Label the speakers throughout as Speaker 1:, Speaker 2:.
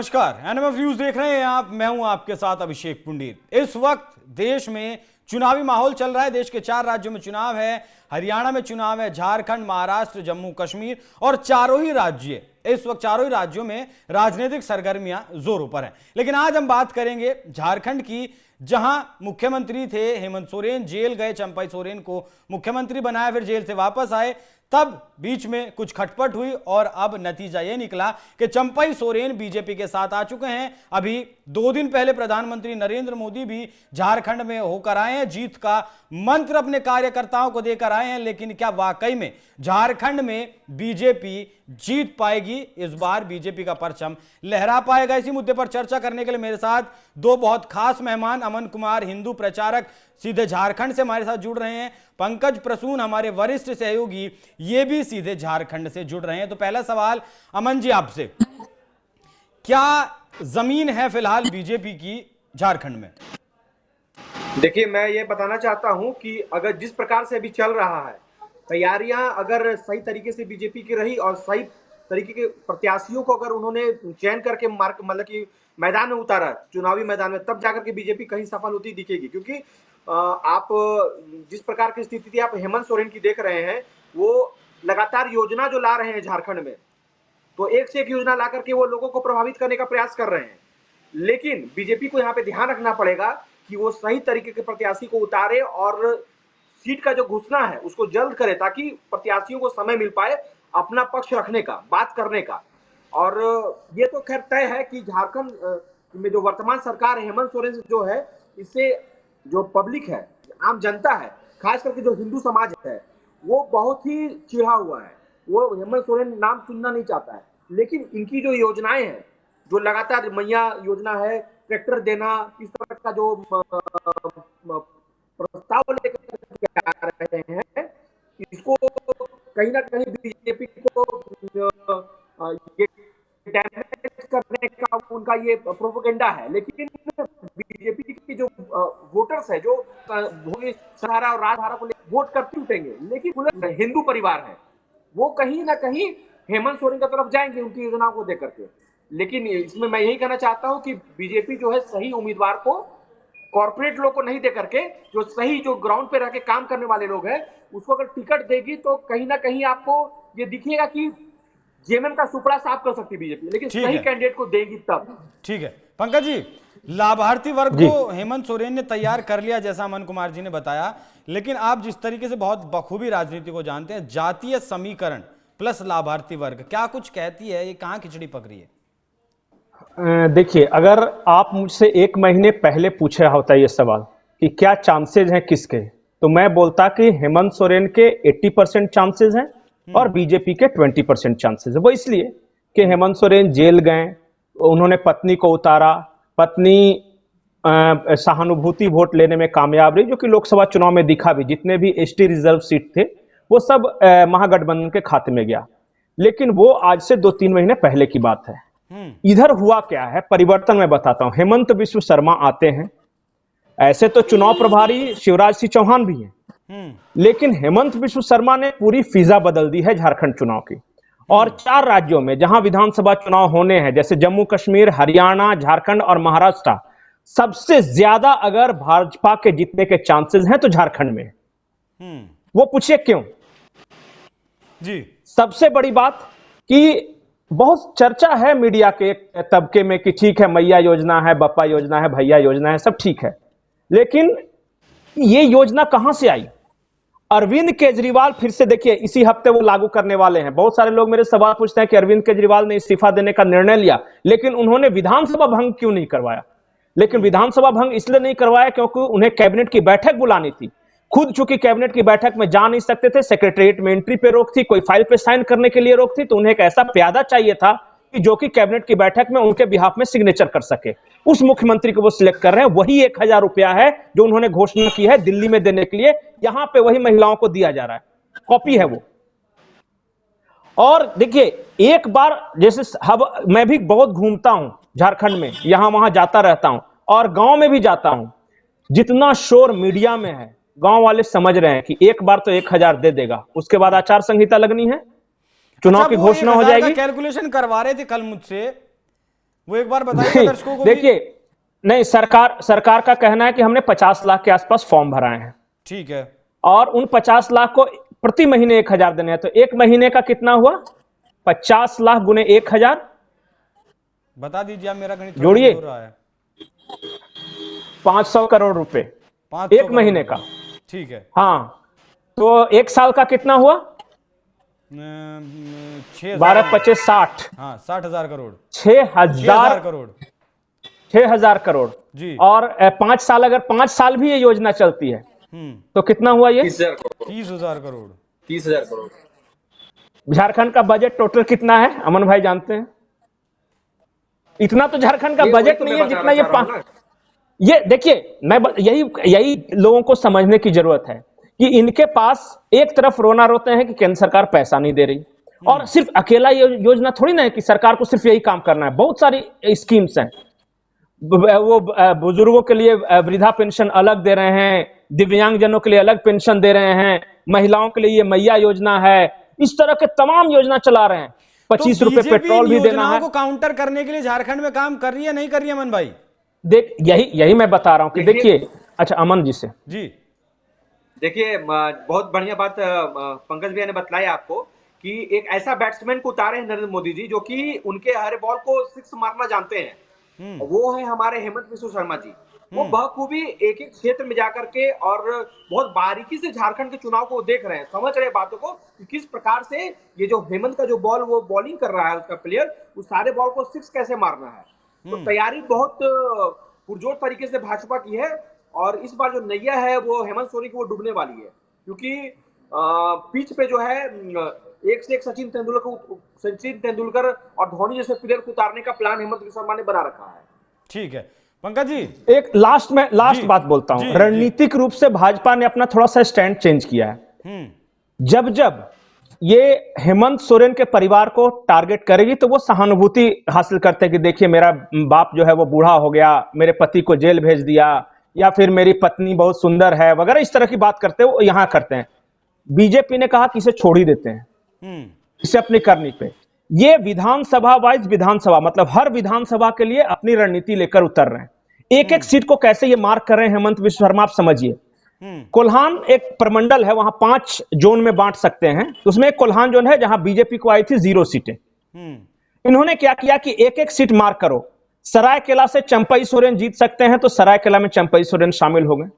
Speaker 1: नमस्कार, NMF news देख रहे हैं आप। मैं हूं आपके साथ अभिषेक पुंडीर। इस वक्त देश में चुनावी माहौल चल रहा है। देश के 4 राज्यों में चुनाव है। हरियाणा में चुनाव है, झारखंड, महाराष्ट्र, जम्मू कश्मीर और चारों ही राज्य, इस वक्त चारों ही राज्यों में राजनीतिक सरगर्मियां जोरों पर हैं। लेकिन आज हम बात करेंगे झारखंड की, जहां मुख्यमंत्री थे हेमंत सोरेन, जेल गए, चंपई सोरेन को मुख्यमंत्री बनाया, फिर जेल से वापस आए। तब बीच में कुछ खटपट हुई और अब नतीजा यह निकला कि चंपई सोरेन बीजेपी के साथ आ चुके हैं। अभी 2 दिन पहले प्रधानमंत्री नरेंद्र मोदी भी झारखंड में होकर आए हैं, जीत का मंत्र अपने कार्यकर्ताओं को देकर आए हैं। लेकिन क्या वाकई में झारखंड में बीजेपी जीत पाएगी? इस बार बीजेपी का परचम लहरा पाएगा? इसी मुद्दे पर चर्चा करने के लिए मेरे साथ 2 बहुत खास मेहमान, अमन कुमार हिंदू प्रचारक सीधे झारखंड से हमारे साथ जुड़ रहे हैं, पंकज प्रसून हमारे वरिष्ठ सहयोगी ये भी सीधे झारखंड से जुड़ रहे हैं। तो पहला सवाल अमन जी आपसे, क्या जमीन है फिलहाल बीजेपी की झारखंड में?
Speaker 2: देखिए, मैं ये बताना चाहता हूं कि अगर जिस प्रकार से अभी चल रहा है, तैयारियां अगर सही तरीके से बीजेपी की रही और सही तरीके के प्रत्याशियों को अगर उन्होंने चयन करके मतलब कि मैदान में उतारा, चुनावी मैदान में, तब जाकर के बीजेपी कहीं सफल होती दिखेगी। क्योंकि आप जिस प्रकार की स्थिति आप हेमंत सोरेन की देख रहे हैं, वो लगातार योजना जो ला रहे हैं झारखंड में, तो एक से एक योजना ला करके वो लोगों को प्रभावित करने का प्रयास कर रहे हैं। लेकिन बीजेपी को यहाँ पे ध्यान रखना पड़ेगा कि वो सही तरीके के प्रत्याशी को उतारे और सीट का जो घोषणा है उसको जल्द करे, ताकि प्रत्याशियों को समय मिल पाए अपना पक्ष रखने का, बात करने का। और ये तो खैर तय है कि झारखंड में जो वर्तमान सरकार है हेमंत सोरेन से जो है, इससे जो पब्लिक है, आम जनता है, खास करके जो हिंदू समाज है, वो बहुत ही चिढ़ा हुआ है। वो हेमंत सोरेन नाम सुनना नहीं चाहता है। लेकिन इनकी जो योजनाएं हैं, जो लगातार मैया योजना है, ट्रैक्टर देना, इस तरह का जो प्रस्ताव लेकर आ रहे हैं, इसको कहीं ना कहीं बीजेपी को ये डैमेज करने का उनका ये प्रोपेगेंडा है। लेकिन बीजेपी की जो वोटर्स है, जो सहारा और राजधारा को वोट करते उठेंगे, लेकिन हिंदू परिवार है, वो कहीं ना कहीं हेमंत सोरेन की तरफ जाएंगे उनकी योजनाओं को देकर के। लेकिन इसमें मैं यही कहना चाहता हूं कि बीजेपी जो है सही उम्मीदवार को, कॉर्पोरेट लोग को नहीं दे करके, जो सही जो ग्राउंड पे रह के काम करने वाले लोग हैं, उसको अगर टिकट देगी तो कहीं ना कहीं आपको ये दिखेगा कि जेएमएम का सुपड़ा साफ कर सकती है बीजेपी। लेकिन सही कैंडिडेट को देगी तब।
Speaker 1: ठीक है पंकज जी, लाभार्थी वर्ग को हेमंत सोरेन ने तैयार कर लिया, जैसा अमन कुमार जी ने बताया। लेकिन आप जिस तरीके से बहुत बखूबी राजनीति को जानते हैं, जातीय समीकरण प्लस लाभार्थी वर्ग क्या कुछ कहती है? ये कहां खिचड़ी पक रही है?
Speaker 3: देखिए, अगर आप मुझसे 1 महीने पहले पूछा होता ये सवाल कि क्या चांसेस हैं किसके, तो मैं बोलता कि हेमंत सोरेन के 80% चांसेस हैं और बीजेपी के 20% चांसेस है। वो इसलिए कि हेमंत सोरेन जेल गए, उन्होंने पत्नी को उतारा, पत्नी सहानुभूति वोट लेने में कामयाब रही, जो कि लोकसभा चुनाव में दिखा भी। जितने भी एसटी रिजर्व सीट थे वो सब महागठबंधन के खाते में गया। लेकिन वो आज से 2-3 महीने पहले की बात है। इधर हुआ क्या है, परिवर्तन मैं बताता हूं। हेमंत बिस्व शर्मा आते हैं, ऐसे तो चुनाव प्रभारी शिवराज सिंह चौहान भी हैं, लेकिन हेमंत बिस्व शर्मा ने पूरी फिजा बदल दी है झारखंड चुनाव की। और 4 राज्यों में जहां विधानसभा चुनाव होने हैं, जैसे जम्मू कश्मीर, हरियाणा, झारखंड और महाराष्ट्र, सबसे ज्यादा अगर भाजपा के जीतने के चांसेस हैं तो झारखंड में। वो पूछिए क्यों
Speaker 1: जी।
Speaker 3: सबसे बड़ी बात कि बहुत चर्चा है मीडिया के तबके में कि ठीक है, मैया योजना है, बप्पा योजना है, भैया योजना है, सब ठीक है। लेकिन ये योजना कहां से आई? अरविंद केजरीवाल फिर से, देखिए इसी हफ्ते वो लागू करने वाले हैं। बहुत सारे लोग मेरे सवाल पूछते हैं कि अरविंद केजरीवाल ने इस्तीफा देने का निर्णय लिया, लेकिन उन्होंने विधानसभा भंग क्यों नहीं करवाया? लेकिन विधानसभा भंग इसलिए नहीं करवाया क्योंकि उन्हें कैबिनेट की बैठक बुलानी थी। खुद चूंकि कैबिनेट की बैठक में जा नहीं सकते थे, सेक्रेटरीट में एंट्री पे रोक थी, कोई फाइल पे साइन करने के लिए रोक थी, तो उन्हें एक ऐसा प्यादा चाहिए था कि जो कि कैबिनेट की बैठक में उनके बिहाफ में सिग्नेचर कर सके। उस मुख्यमंत्री को वो सिलेक्ट कर रहे हैं। वही 1000 रुपया है जो उन्होंने घोषणा की है दिल्ली में देने के लिए, यहां पे वही महिलाओं को दिया जा रहा है, कॉपी है वो। और देखिए, एक बार जैसे मैं भी बहुत घूमता हूं झारखंड में, यहां वहां जाता रहता हूं और गांव में भी जाता हूं। जितना शोर मीडिया में है, गांव वाले समझ रहे हैं कि एक बार तो 1000 दे देगा, उसके बाद आचार संहिता लगनी है, चुनाव की घोषणा हो जाएगी।
Speaker 1: कैलकुलेशन करवा रहे थे कल मुझसे वो एक बार बताइए दर्शकों को भी।
Speaker 3: देखिए, नहीं, सरकार का कहना है कि हमने 50 लाख के आसपास फॉर्म भराए हैं,
Speaker 1: ठीक है।
Speaker 3: और उन 50 लाख को प्रति महीने 1,000 देने हैं, तो एक महीने का कितना हुआ? 50 लाख गुने 1,000,
Speaker 1: बता दीजिए आप, मेरा गणित थोड़ा
Speaker 3: जोड़िए,
Speaker 1: कमजोर रहा है।
Speaker 3: 500 करोड़ रुपए
Speaker 1: 500
Speaker 3: एक महीने
Speaker 1: करोड़
Speaker 3: का।
Speaker 1: ठीक है।
Speaker 3: हाँ, तो एक साल का कितना हुआ? 12
Speaker 1: 6,000।
Speaker 3: 25 60,
Speaker 1: हाँ, 60,000 करोड़।
Speaker 3: 6,000
Speaker 1: करोड़
Speaker 3: 6,000 करोड़।
Speaker 1: जी।
Speaker 3: और 5 साल, अगर 5 साल भी ये योजना चलती है तो कितना हुआ ये?
Speaker 2: 30,000 करोड़।
Speaker 1: 30,000 करोड़।
Speaker 2: 30,000 करोड़।
Speaker 3: झारखंड का बजट टोटल कितना है, अमन भाई जानते हैं? इतना तो झारखंड का
Speaker 2: वही
Speaker 3: बजट
Speaker 2: तो
Speaker 3: नहीं
Speaker 2: मैं
Speaker 3: है जितना
Speaker 2: बताना चाह रहा हूं ना।
Speaker 3: ये देखिए, यही लोगों को समझने की जरूरत है कि इनके पास एक तरफ रोना रोते हैं कि केंद्र सरकार पैसा नहीं दे रही, और सिर्फ अकेला ये योजना थोड़ी ना है कि सरकार को सिर्फ यही काम करना है, बहुत सारी स्कीम्स हैं। वो बुजुर्गों के लिए वृद्धा पेंशन अलग दे रहे हैं, दिव्यांगजनों के लिए अलग पेंशन दे रहे हैं, महिलाओं के लिए ये मैया योजना है, इस तरह के तमाम योजना चला रहे हैं।
Speaker 1: तो
Speaker 3: 25 रुपए
Speaker 1: बीजेपी
Speaker 3: पेट्रोल भी देना है।
Speaker 1: को काउंटर करने के लिए झारखंड में काम कर रही है, नहीं कर रही है अमन भाई?
Speaker 3: देख, यही मैं बता रहा हूं कि देखिए, अच्छा अमन जी से
Speaker 1: जी।
Speaker 2: देखिए, बहुत बढ़िया बात पंकज भैया ने बताया आपको कि एक ऐसा बैट्समैन को उतारे हैं नरेंद्र मोदी जी, जो कि उनके हर बॉल को सिक्स मारना जानते हैं। वो है हमारे हेमंत बिस्व शर्मा जी। वो बखूबी एक एक क्षेत्र में जाकर के और बहुत बारीकी से झारखंड के चुनाव को देख रहे हैं, समझ रहे हैं बातों को कि किस प्रकार से ये जो हेमंत का जो बॉल वो बॉलिंग कर रहा है उसका प्लेयर, उस सारे बॉल को सिक्स कैसे मारना है। तो तैयारी बहुत पुरजोर तरीके से भाजपा की है, और इस बार जो नैया है वो हेमंत सोरेन की वो डूबने वाली है, क्योंकि पिच पे जो है एक से एक सचिन तेंदुलकर और धोनी जैसे प्लेयर को उतारने का प्लान हेमंत बिस्व शर्मा ने बना रखा है।
Speaker 1: ठीक है पंकज जी,
Speaker 3: एक लास्ट बात बोलता हूं। रणनीतिक रूप से भाजपा ने अपना थोड़ा सा स्टैंड चेंज किया है। जब ये हेमंत सोरेन के परिवार को टारगेट करेगी तो वो सहानुभूति हासिल करते हैं कि देखिए, मेरा बाप जो है वो बूढ़ा हो गया, मेरे पति को जेल भेज दिया, या फिर मेरी पत्नी बहुत सुंदर है वगैरह, इस तरह की बात करते हैं वो यहां करते हैं। बीजेपी ने कहा कि इसे छोड़ ही देते हैं, इसे अपनी करनी पे। ये विधानसभा वाइज विधानसभा, मतलब हर विधानसभा के लिए अपनी रणनीति लेकर उतर रहे हैं। एक एक सीट को कैसे ये मार्क कर रहे हैं हेमंत बिस्व शर्मा, आप समझिए। कोल्हान एक प्रमंडल है, वहां 5 जोन में बांट सकते हैं, उसमें एक कोल्हान जोन है जहां बीजेपी को आई थी 0 सीटें। इन्होंने क्या किया कि एक एक सीट मार्क करो। सरायकेला से चंपई सोरेन जीत सकते हैं तो सरायकेला में चंपई सोरेन शामिल हो गए।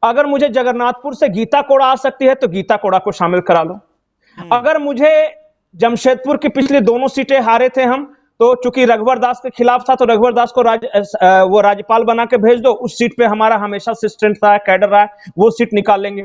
Speaker 3: अगर मुझे जगन्नाथपुर से गीता कोड़ा आ सकती है तो गीता कोड़ा को शामिल करा लो। अगर मुझे जमशेदपुर की पिछली दोनों सीटें हारे थे हम, तो चूंकि रघुवर दास के खिलाफ था तो रघुवर दास को वो राज्यपाल बना के भेज दो, उस सीट पे हमारा हमेशा से स्ट्रेंथ रहा है, कैडर रहा है, वो सीट निकाल लेंगे।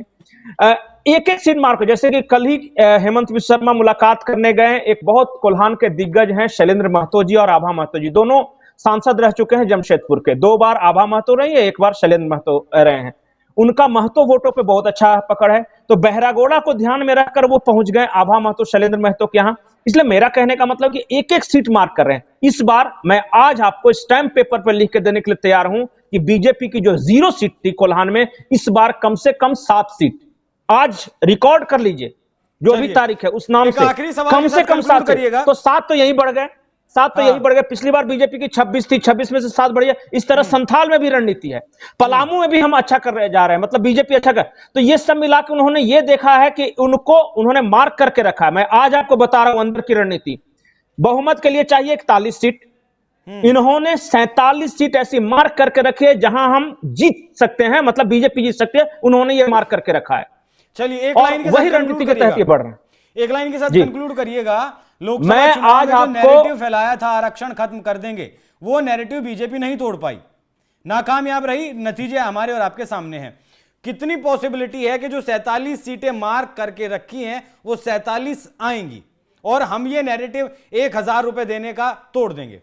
Speaker 3: एक एक सीट मार्क, जैसे कि कल ही हेमंत बिस्व शर्मा मुलाकात करने गए, एक बहुत कोल्हान के दिग्गज हैं शैलेंद्र महतो जी और आभा महतो जी, दोनों सांसद रह चुके हैं जमशेदपुर के। 2 बार आभा महतो रही है, 1 बार शैलेंद्र महतो रहे हैं। उनका महतो वोटों पे बहुत अच्छा पकड़ है, तो बहरागोड़ा को ध्यान में रखकर वो पहुंच गए आभा महतो शैलेंद्र महतो के यहां। इसलिए मेरा कहने का मतलब कि एक एक सीट मार्क कर रहे हैं। इस बार मैं आज आपको स्टैंप पेपर पर लिख के देने के लिए तैयार हूं कि बीजेपी की जो 0 सीट थी कोल्हान में, इस बार कम से कम 7 सीट, आज रिकॉर्ड कर लीजिए जो भी तारीख है उस नाम से, कम से कम 7 करिएगा, तो 7 तो यही बढ़ गए, 7 तो यही बढ़ गए। पिछली बार बीजेपी की 26 थी, 26 में से 7 बढ़ गया। इस तरह संथाल में भी रणनीति है, पलामू में भी हम अच्छा कर रहे जा रहे हैं, मतलब बीजेपी अच्छा कर। तो ये सब मिला के उन्होंने ये देखा है कि उन्होंने मार्क करके रखा है। मैं आज आपको बता रहा हूं अंदर की रणनीति। बहुमत के लिए चाहिए 41 सीट, इन्होंने 47 सीट ऐसी मार्क करके रखी है जहां हम जीत सकते हैं, मतलब बीजेपी जीत सकती है, उन्होंने ये मार्क करके रखा है।
Speaker 1: चलिए एक लाइन के साथ
Speaker 3: वही रणनीति के तहत ये बढ़ रहे हैं।
Speaker 1: एक लाइन के साथ कंक्लूड करिएगा। लोकसभा
Speaker 3: मैं
Speaker 1: चुनाव
Speaker 3: आज
Speaker 1: में जो
Speaker 3: आपको
Speaker 1: नैरेटिव फैलाया था आरक्षण खत्म कर देंगे, वो नैरेटिव बीजेपी नहीं तोड़ पाई, नाकामयाब रही। नतीजे हमारे और आपके सामने हैं। कितनी पॉसिबिलिटी है कि जो 47 सीटें मार्क करके रखी हैं वो 47 आएंगी और हम ये नैरेटिव 1,000 रुपए देने का तोड़ देंगे?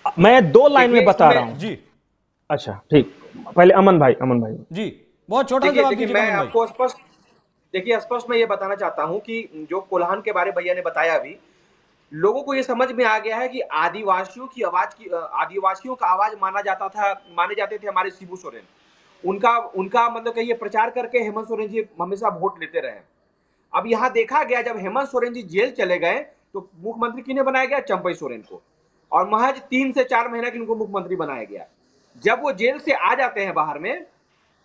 Speaker 3: मैं 2 लाइन में बता रहा हूं
Speaker 1: जी।
Speaker 3: अच्छा ठीक, पहले अमन भाई
Speaker 1: जी, बहुत छोटा जवाब दीजिए।
Speaker 2: मैं आपको स्पष्ट मैं ये बताना चाहता हूं कि जो कोल्हान के बारे भैया ने बताया, अभी लोगों को ये समझ में आ गया है कि आदिवासियों का आवाज माने जाते थे हमारे शिबू सोरेन। उनका मतलब कहिए प्रचार करके हेमंत सोरेन जी हमेशा वोट लेते रहे। अब यहां देखा गया, जब हेमंत सोरेन जी जेल चले गए तो मुख्यमंत्री किन्हें बनाया गया? चंपई सोरेन को। और महज 3 से 4 महीना के उनको मुख्यमंत्री बनाया गया। जब वो जेल से आ जाते हैं बाहर में,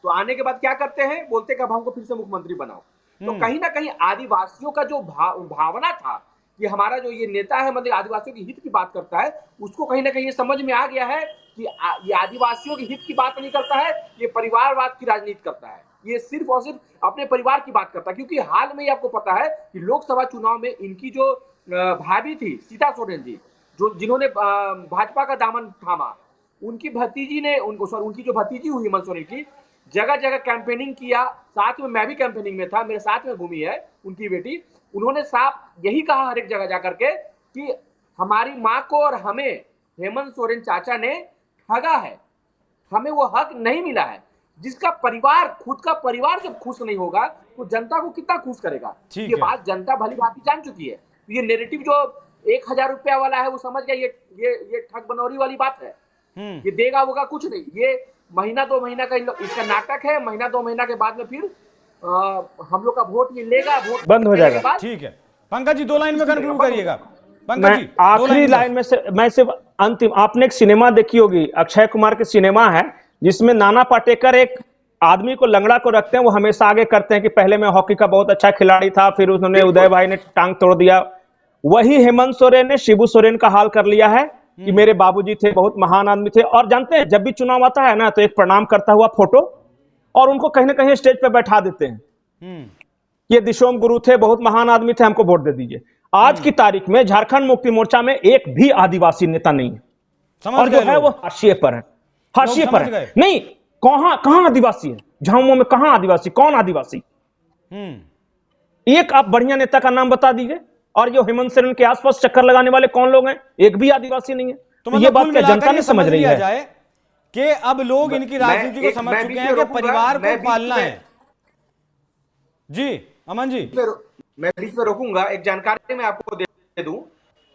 Speaker 2: तो आने के बाद क्या करते हैं, बोलते कि अब हमको फिर से मुख्यमंत्री बनाओ। तो कहीं ना कहीं आदिवासियों का जो भावना था कि हमारा जो ये नेता है मतलब आदिवासियों के हित की बात करता है, उसको कहीं ना कहीं ये समझ में आ गया है कि ये आदिवासियों के हित की बात नहीं करता है, ये परिवारवाद की राजनीति करता है, ये सिर्फ और सिर्फ अपने परिवार की बात करता है। क्योंकि हाल में ही आपको पता है कि लोकसभा चुनाव में इनकी जो भाभी थी सीता सोरेन जी, जो जिन्होंने भाजपा का दामन थामा, उनकी भतीजी ने उनकी जो भतीजी हुई हेमंत सोरेन की, जगह जगह कैंपेनिंग किया। साथ में मैं भी कैंपेनिंग में था, मेरे साथ में घूमी है उनकी बेटी। उन्होंने साफ यही कहा हर एक जगह जाकर के कि हमारी माँ को और हमें हेमंत सोरेन चाचा ने ठगा है, हमें वो हक नहीं मिला है। जिसका परिवार, खुद का परिवार जब खुश नहीं होगा तो जनता को कितना खुश करेगा। ये बात जनता भली भांति जान चुकी है। ये नैरेटिव जो 1000 रुपया वाला है वो समझ गया ये ठग बनौरी वाली बात है। ये देगा होगा कुछ नहीं, ये महीना 2 महीना का इसका नाटक है। महीना 2 महीना के बाद में फिर हम लोग का वोट ये लेगा, वोट
Speaker 3: बंद हो जाएगा।
Speaker 1: ठीक है पंकज जी, 2 लाइन में कंक्लूड करिएगा।
Speaker 3: पंकज जी आखिरी लाइन में से मैं सिर्फ अंतिम, आपने एक सिनेमा देखी होगी, अक्षय कुमार की सिनेमा है जिसमें नाना पाटेकर एक आदमी को लंगड़ा को रखते हैं, वो हमेशा आगे करते हैं कि पहले मैं हॉकी का बहुत अच्छा खिलाड़ी था, फिर उन्होंने उदय भाई ने टांग तोड़ दिया। वही हेमंत सोरेन ने शिबू सोरेन का हाल कर लिया है कि मेरे बाबूजी थे, बहुत महान आदमी थे। और जानते हैं जब भी चुनाव आता है ना तो एक प्रणाम करता हुआ फोटो और उनको कहीं ना कहीं स्टेज पे बैठा देते हैं, ये दिशोम गुरु थे, बहुत महान आदमी थे, हमको वोट दे दीजिए। आज की तारीख में झारखंड मुक्ति मोर्चा में एक भी आदिवासी नेता नहीं है, और जो है वो हाशिए पर है, हाशिए पर है। नहीं, कहां आदिवासी है झामुमो में, कहां आदिवासी, कौन आदिवासी? एक आप बढ़िया नेता का नाम बता दीजिए। और जो हेमंत सोरेन के आसपास चक्कर लगाने वाले कौन लोग हैं? एक भी आदिवासी नहीं है। तो ये बात क्या जनता नहीं समझ रही है
Speaker 1: कि अब लोग इनकी राजनीति को समझ चुके हैं कि परिवार को पालना है। जी अमन जी,
Speaker 2: मैं बीच में रोकूंगा, एक जानकारी मैं आपको दे दूं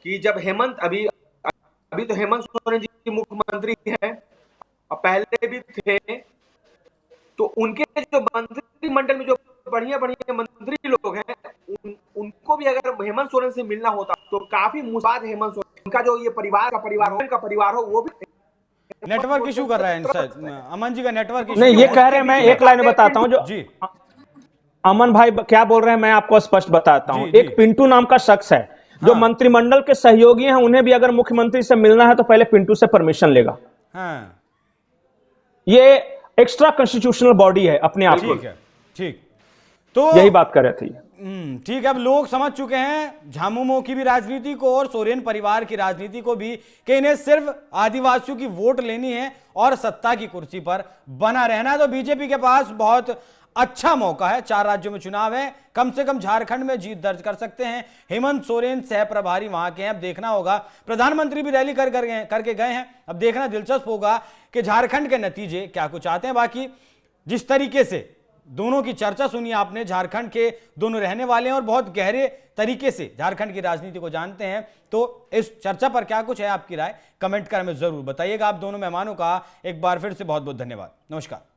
Speaker 2: कि जब हेमंत अभी तो हेमंत सोरेन जी मुख्यमंत्री हैं और पहले भी थे, तो उनके जो मंत्रिमंडल में जो बढ़िया मंत्री लोग हैं उनको भी अगर हेमंत सोरेन से मिलना होता तो काफी मुसाद हेमंत सोरेन, उनका जो ये परिवार हो वो भी।
Speaker 1: नेटवर्क इशू कर रहा है अमन जी का, नेटवर्क इशू
Speaker 3: नहीं, ये कह रहे हैं, मैं एक लाइन बताता हूं जो जी अमन भाई क्या बोल रहे हैं मैं आपको स्पष्ट बताता हूं। एक पिंटू नाम का शख्स है जो मंत्रिमंडल के सहयोगी हैं, उन्हें भी अगर मुख्यमंत्री से मिलना है तो पहले पिंटू से परमिशन लेगा। ये एक्स्ट्रा कॉन्स्टिट्यूशनल बॉडी है अपने आप को।
Speaker 1: ठीक है, ठीक, तो
Speaker 3: यही बात कर रहे थे।
Speaker 1: ठीक है, अब लोग समझ चुके हैं झामुमो की भी राजनीति को और सोरेन परिवार की राजनीति को भी कि इन्हें सिर्फ आदिवासियों की वोट लेनी है और सत्ता की कुर्सी पर बना रहना है। तो बीजेपी के पास बहुत अच्छा मौका है, 4 राज्यों में चुनाव है, कम से कम झारखंड में जीत दर्ज कर सकते हैं। हेमंत सोरेन सह प्रभारी वहां के हैं, अब देखना होगा। प्रधानमंत्री भी रैली करके गए हैं, अब देखना दिलचस्प होगा कि झारखंड के नतीजे क्या कुछ आते हैं। बाकी जिस तरीके से दोनों की चर्चा सुनी आपने, झारखंड के दोनों रहने वाले हैं और बहुत गहरे तरीके से झारखंड की राजनीति को जानते हैं, तो इस चर्चा पर क्या कुछ है आपकी राय कमेंट कर हमें जरूर बताइएगा। आप दोनों मेहमानों का एक बार फिर से बहुत बहुत धन्यवाद। नमस्कार।